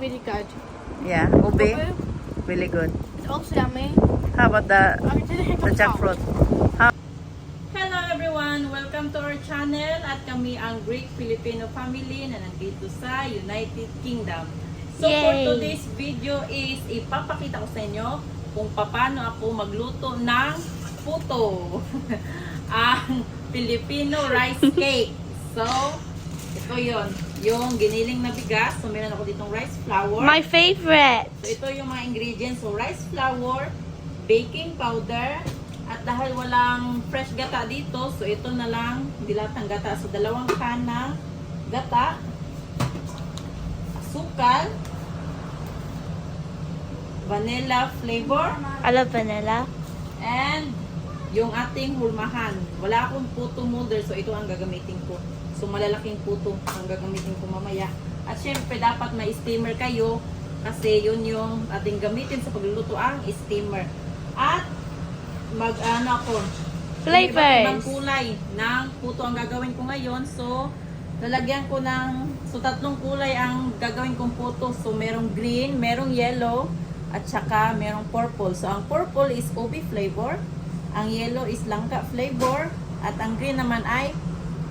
really good. Yeah, ube, Ube. really good. It's also yummy. How about the The jackfruit? Hello everyone! Welcome to our channel at kami ang Greek Filipino family na nandito sa United Kingdom. So for Yay! today's video is ipapakita ko sa inyo kung paano ako magluto ng puto. Ang Filipino rice cake. So, ito yon, yung giniling na bigas. So meron ako ditong rice flour. My favorite. So ito yung mga ingredients. So rice flour, baking powder, at dahil walang fresh gata dito, so ito na lang dilatang gata. So 2 can ng gata, asukal, vanilla flavor, I love vanilla. and yung ating hulmahan. Wala akong puto molder, so ito ang gagamitin ko. So malalaking puto ang gagamitin ko mamaya. At syempre dapat may steamer kayo kasi yun yung ating gamitin sa pagluluto, ang steamer. At mag-ano ako, Flavors. ibang kulay ng puto ang gagawin ko ngayon. So lalagyan ko ng, so 3 kulay ang gagawin kong puto. So merong green, merong yellow, at saka merong purple. So ang purple is ube flavor, ang yellow is langka flavor, at ang green naman ay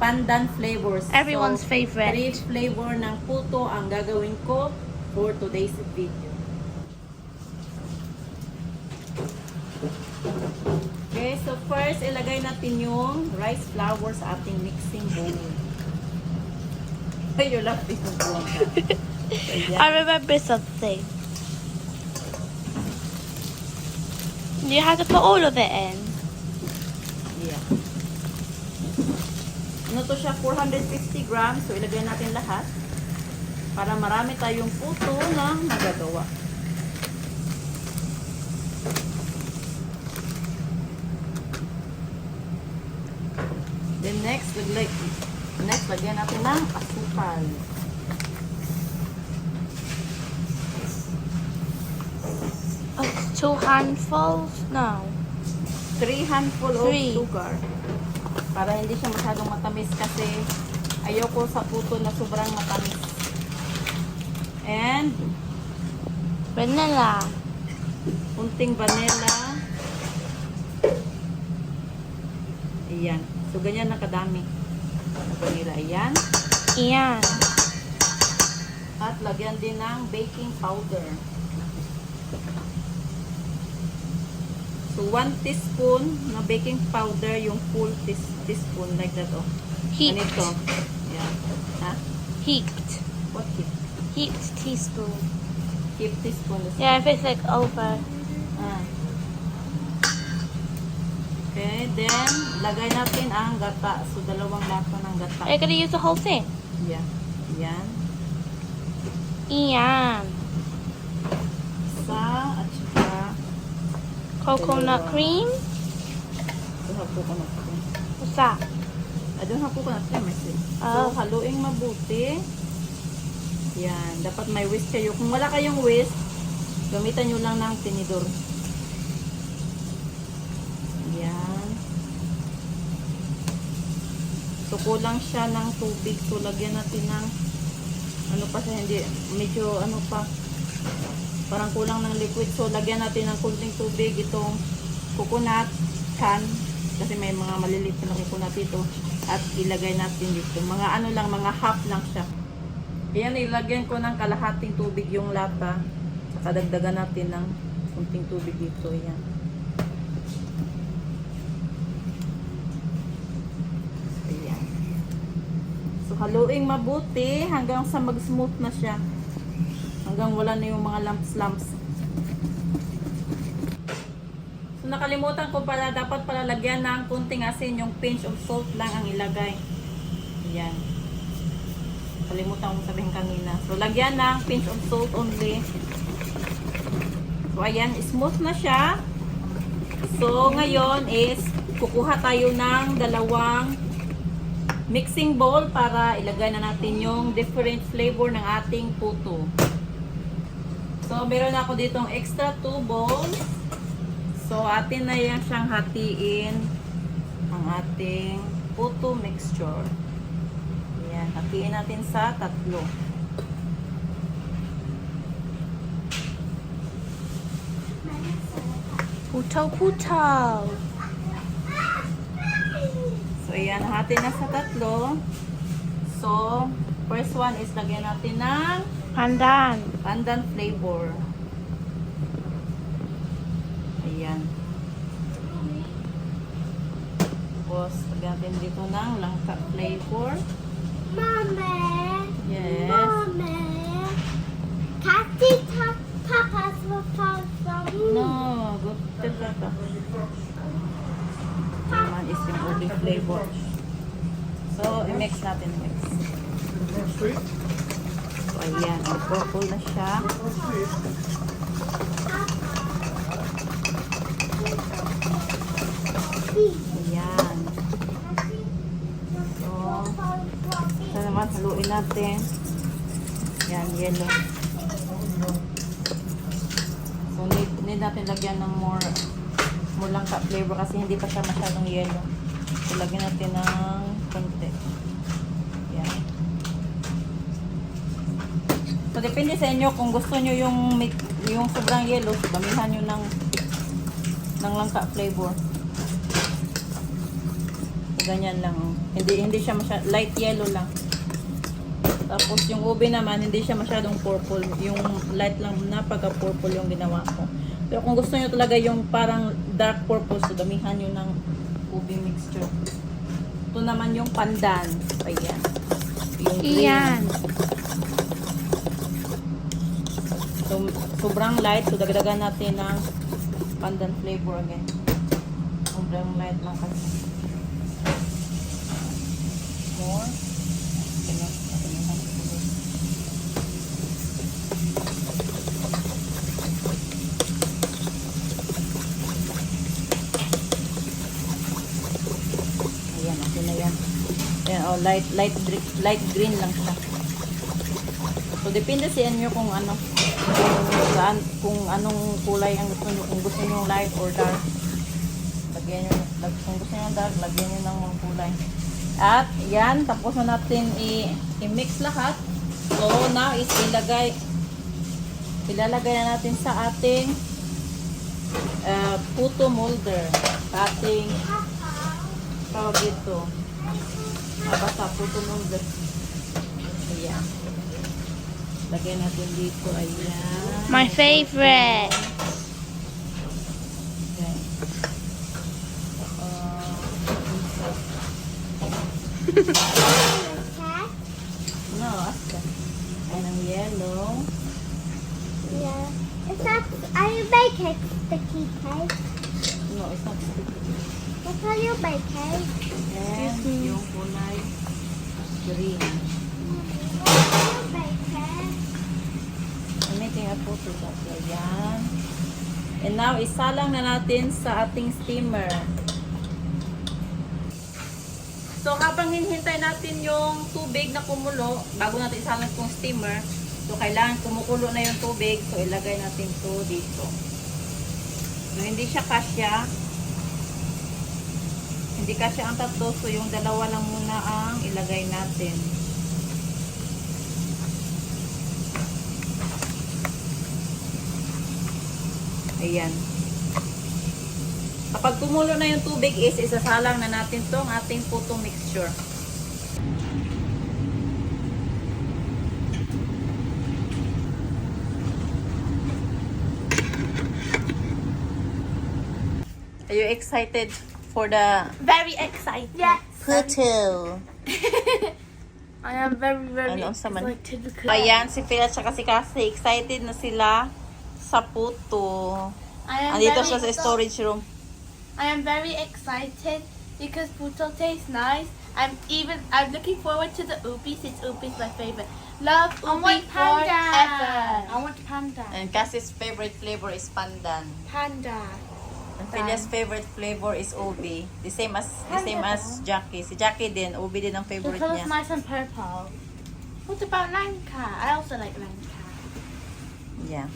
pandan flavors. Everyone's So, favorite. 3 flavor ng puto ang gagawin ko for today's video. Okay, so first ilagay natin yung rice flour sa ating mixing bowl. Ayun lang, pinubuhan ka. So, yan. I remember something. You have to put all of it in. Yeah. Ano to siya? 450 grams. So, ilagay natin lahat para marami tayong puto na magagawa. Then next, lagyan natin ng asukal. Oh, 2 handfuls? No. 3 handful of 3. sugar. Para hindi siya masyadong matamis kasi ayoko sa puto na sobrang matamis. And Vanilla. kunting vanilla. Ayan. So, ganyan na kadami. Vanilla. Ayan. Iyan. At lagyan din ng baking powder. So, 1 teaspoon na baking powder, yung full teaspoon like that. Oh. Heaped. Ganito. Ayan. Ha? Heaped. What heap? Heaped teaspoon. Heap teaspoon. Yeah, if it's like over. Ah. Okay, then lagay natin ang gata. So 2 lata ng gata. Are you gonna use the whole thing? Yeah. Yan. Iyan. Isa at saka Coconut Dalawa. cream? ito hapo ko na ito. What's that? Doon hapo ko na ito. So Oh. haluing mabuti. Yan. Dapat may whisk kayo. Kung wala kayong whisk, gamitan nyo lang ng tinidor. Yan. So kulang siya ng tubig. So lagyan natin ng ano pa siya, hindi, medyo ano pa, parang kulang ng liquid. So lagyan natin ng kunting tubig itong coconut can kasi may mga maliliit na coconut dito, at ilagay natin dito. Mga ano lang, mga half lang siya. Ayan, ilagyan ko ng kalahating tubig yung lata. Saka dagdagan natin ng kunting tubig dito. Ayan. Ayan. So, haluing mabuti hanggang sa mag-smooth na siya. Hanggang wala na yung mga lumps-lumps. So, nakalimutan ko pala, dapat pala lagyan ng kunting asin. Yung pinch of salt lang ang ilagay. Ayan. Kalimutan kong sabihin kanina. So, lagyan ng pinch of salt only. So, ayan. Smooth na siya. So, ngayon is kukuha tayo ng 2 mixing bowl para ilagay na natin yung different flavor ng ating puto. So, meron ako ditong extra 2 bowls. So, atin na yan siyang hatiin ang ating puto mixture. Ayan, hatiin natin sa 3. Puto. So, ayan, hati na sa tatlo. So, first one is lagyan natin ng Pandan. pandan flavor. Ayan. Tapos, lagyan natin dito ng langka flavor. Mommy. Yes. Mommy. Catty Papa's for No, good talaga. Naman is yung olive flavor. So, i-mix natin. Mix. So, ayan. Ang purple na siya. Ayan. So, ito naman, haluin natin. Ayan, yellow. So, need natin lagyan ng more langka flavor kasi hindi pa siya masyadong yellow. So, lagyan natin ng konti. Ayan. So, depende sa inyo kung gusto nyo yung sobrang yellow, so, damihan nyo ng langka flavor. So, ganyan lang. Hindi siya masyadong light yellow lang. Tapos yung ube naman, hindi siya masyadong purple. Yung light lang na pagka-purple yung ginawa ko. Pero kung gusto nyo talaga yung parang dark purple, so damihan nyo ng ube mixture. Ito naman yung pandan. Ayan. Yung green. Iyan. So, sobrang light. So, dagdagan natin ng pandan flavor again. Sobrang light lang kasi. More. Ganyan. Ayan, okay na yan. Ayan, oh, light green lang siya. So, depende sa inyo kung ano, kung anong kulay ang gusto nyo. Kung gusto nyo light or dark, lagyan nyo, kung gusto nyo dark, lagyan nyo ng mga kulay. At, yan, tapos na natin i-mix lahat. So, now is ilalagay na natin sa ating puto molder. Sa ating tawag dito. Basta puto molder. Ayan. Lagyan natin dito. Ayan. My favorite. Okay. No, aska. Ayan ang yellow. Yeah. Is that, are you baking sticky cake? No, it's not sticky. What are you baking? And yung kulay green. What are you baking? I'm making a photo shot. Ayan. And now, isalang na natin sa ating steamer. So, habang hinihintay natin yung tubig na kumulo, bago natin isalang itong steamer, so, kailangan kumukulo na yung tubig. So, ilagay natin to dito. So, hindi siya kasya. Hindi kasya ang tatlo. So, yung dalawa lang muna ang ilagay natin. Ayan. Kapag kumulo na yung tubig is isasalang na natin tong ating puto mixture. Are you excited for the Very excited. Yes. Puto. I am very Ano sa man? excited because Ayan, si Phil at saka si Cassie, excited na sila sa puto. I am Andito very, siya sa storage room. I am very excited because puto tastes nice. I'm looking forward to the ubi since ubi is my favorite. Love I ubi want panda. forever. I want panda. And Cassie's favorite flavor is pandan. Panda. And Phil's favorite flavor is ubi. The same as Jackie. Si Jackie din, ubi din ang The favorite color's niya. nice and purple. What about Lanka? I also like Lanka. Yeah.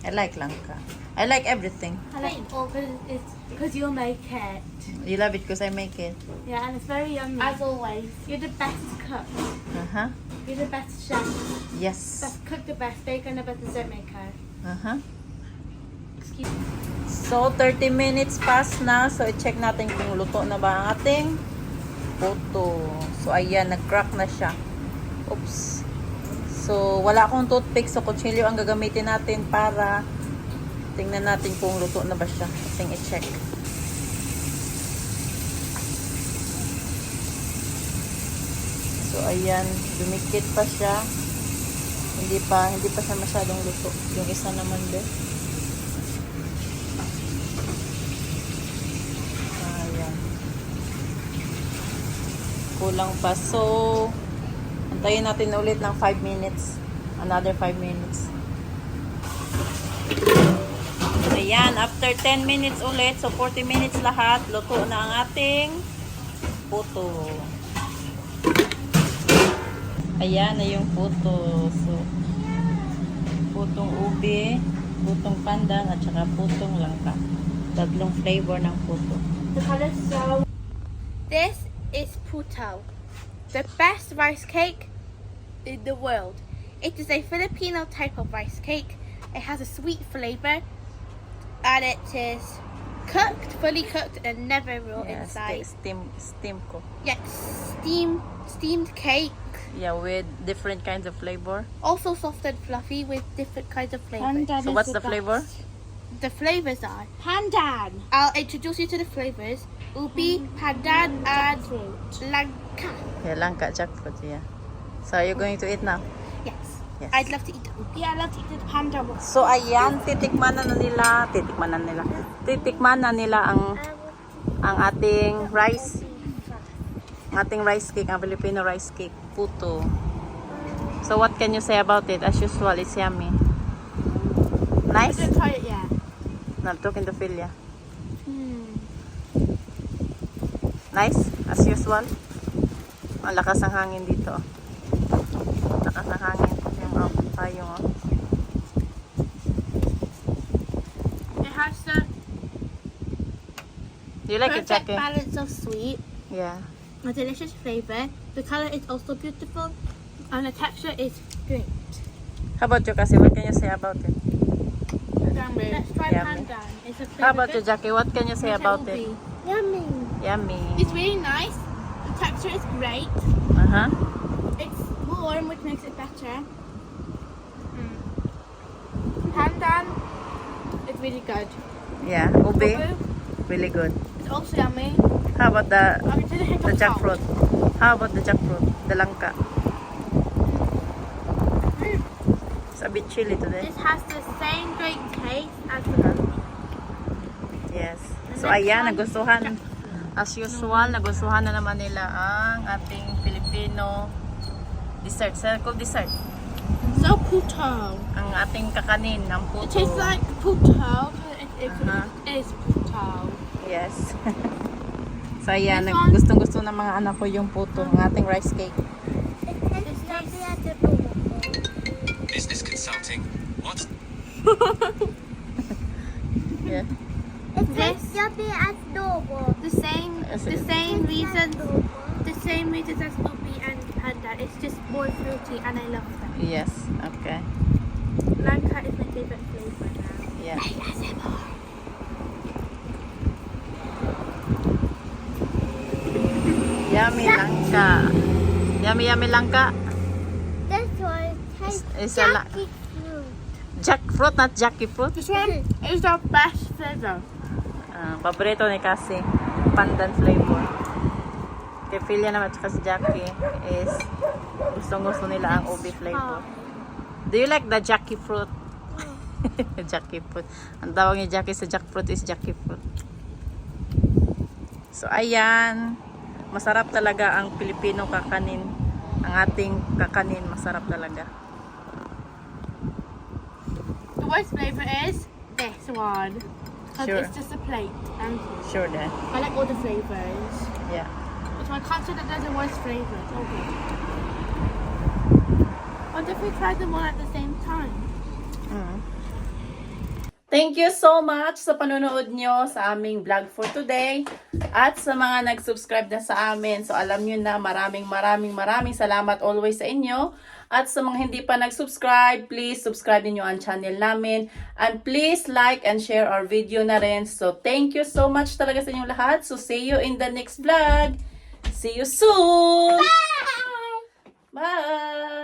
I like langka. I like everything. I like it all because you'll make it. You love it because I make it. Yeah, and it's very yummy. As always. You're the best cook. Uh-huh. You're the best chef. Yes. Best cook, the best baker, and the best dessert maker. Uh-huh. Excuse me. So, 30 minutes pass na. So, i-check natin kung luto na ba ang ating puto. So, ayan, nag-crack na siya. Oops. So, wala akong toothpick. So, kutsilyo ang gagamitin natin para tingnan natin kung luto na ba siya. Ating i-check. So, ayan, dumikit pa siya. Hindi pa siya masyadong luto. Yung isa naman din. Ayan. Kulang pa. So, antayin natin ulit ng 5 minutes. Another 5 minutes. Ayan, after 10 minutes ulit, so 40 minutes lahat, luto na ang ating puto. Ayan na yung puto. So, putong ube, putong pandan, at saka putong langka. Tatlong flavor ng puto. The color's so... This is puto, the best rice cake in the world. It is a Filipino type of rice cake. It has a sweet flavor, and it is cooked, fully cooked, and never raw Yeah, inside. steam ko. Yes, steamed cake. Yeah, with different kinds of flavor. Also soft and fluffy with different kinds of flavors. So what's the flavor? The flavors are... Pandan. I'll introduce you to the flavors. Ubi, pandan, and langka. Yeah, langka jackfruit, yeah. So are you going to eat now? Yes. Yes. I'd love to eat the ubi. I love to eat the pandan one. So ayan, titikman na nila ang ating rice. Ang ating rice cake, ang Filipino rice cake, puto. So what can you say about it? As usual, it's yummy. I Nice? didn't try it yet. No, I'm talking to Philia. Nice? As usual? Ang lakas ng hangin dito. Lakas ng hangin. Yung payong, oh. It has the Do you like it, perfect Jackie? balance of sweet, Yeah. a delicious flavor. The color is also beautiful, and the texture is great. How about you, Cassie? What can you say about it? Let's try Yummy. pandan. It's a How about you, good. Jackie? What can you say Let's about try it? ubi. Yummy. Yummy. It's really nice. The texture is great. Uh-huh. It's warm, which makes it better. Pandan, it's really good. Yeah. Ube, Ubi, really good. it's also yummy. How about the I can do the hint of salt. jackfruit? How about the jackfruit? The langka? It's a bit chilly today. This has the same great taste as the ubi. Yes. So ayan, nagustuhan. As usual, nagustuhan na naman nila ang ating Filipino dessert. Circle dessert. So puto. Ang ating kakanin, ang It puto. tastes like puto. It Uh-huh. is puto. Yes. So ayan, This one? gustong-gusto ng mga anak ko yung puto, ang ating rice cake. It's yummy at the door. Business consulting. What? Yeah. It's This? yummy at door. The same Is the it? same reasons as ubi and pandan. It's just more fruity, and I love them. Yes. Okay. Langka is my favorite flavor now. Yeah. Yummy langka. Yummy langka. This one tastes It's a la- fruit. Jackfruit, not Jackie fruit. This one is the best flavor. Paborito ni Cassie, pandan flavor. Kay Philia naman at si Jackie is gustong-gusto nila ang ubi flavor. Do you like the Jackie fruit? Jackie fruit. Ang tawag ni Jackie sa jackfruit is Jackie fruit. So ayan, masarap talaga ang Pilipino kakanin. Ang ating kakanin, masarap talaga. The worst flavor is this one. Because Sure. it's just a plate. And Sure then. I like all the flavors. Yeah. So I can't say that there's a worst flavor. It's all good. What if we tried them all at the same time? Thank you so much sa panonood nyo sa aming vlog for today. At sa mga nag-subscribe na sa amin. So alam nyo na maraming salamat always sa inyo. At sa mga hindi pa nag-subscribe, please subscribe niyo ang channel namin. And please like and share our video na rin. So, thank you so much talaga sa inyong lahat. So, see you in the next vlog. See you soon! Bye! Bye!